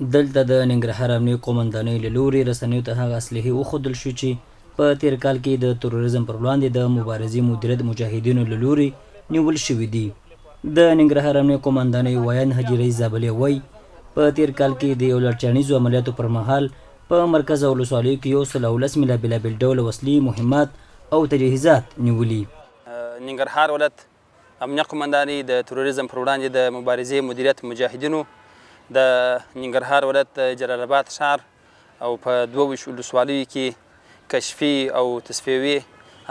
دلته د ننګرهار امنیه قومندانۍ له لوري رسنیو ته هغه اسلحې وښودل شو چې په تیر کال کې د تروریزم پر وړاندې د مبارزې مدیریت مجاهدینو له لوري نیول شوي دي. د ننګرهار امنیه قومندانۍ وایان حاجي رئیس زابلي وایي په تیر کال کې د یو لړچانیزو عملیاتو پر مهال په مرکز او ولسوالیو کې 119 میله بېلابېل ډوله وسلې، مهمات او تجهیزات نیولي. ننګرهار ولایت امنیه قومندانۍ د تروریزم پر وړاندې د مبارزې مدیریت مجاهدینو د ننګرهار ولایت جلال آباد ښار او په 22 ولسوالیو کې کشفي او تصفیوي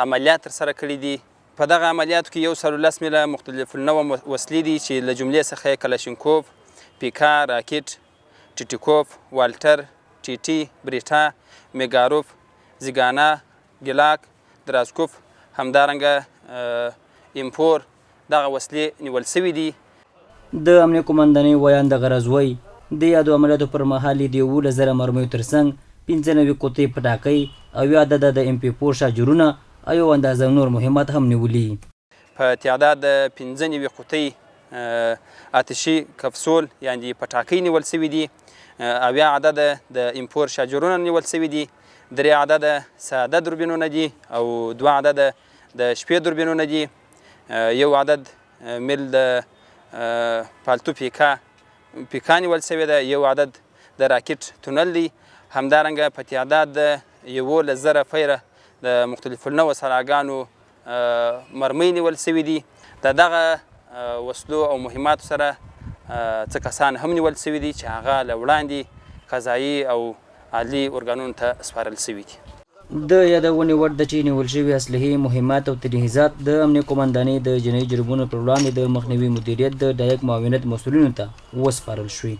عملیات ترسره کړي دي. په دغه عملیاتو کې 119 میله مختلف النوع وسلې دي چې له جملې څخه یې کلاشینکوف، پیکا، راکټ، ټیټیکوف، والټر، ټي بریټا، میګاروف، زیګانا، ګلاک، درازکوف، همدارنګه امپور دغه وسلې نیول سوي دي. د امنیه قومندانۍ ویان د غرض وایي د یادو عملیاتو پر مهال د 11,000 مرمیو ترڅنګ 95 قطعې پټاکۍ او 8 عدده د MP4 شاجورونه او یو اندازه نور مهمات هم نیولي. په تعداد د 95 قطعې آتشي کپسول یعنې پټاکۍ نیول سوي دي، 8 عدده د MP4 شاجورونه نیول سوي دي، 3 عدده ساده دوربینونه دي او 2 عدده د شپې دوربینونه دي، 1 عدد میل د پالتو پیکا نیول سوی ده، 1 عدد د راکټ تونل دی، همدارنګه په تعداد د 11,000 فیره د مختلف النوع سلاګانو مرمۍ نیول سوي دي. د دغه وسلو او مهماتو سره څه کسان هم نیول سوي دي چې هغه له وړاندې قضایي او عدلي ارګانونو ته سپارل سوي دي. د یادونې وړ ده چې نیول شوي اسلحې، مهمات او تجهیزات د امنیه قومندانۍ د جنایي جرمونو پر وړاندې د مخنیوي مدیریت د ډایک معاونت مسؤلینو ته وسپارل شوي.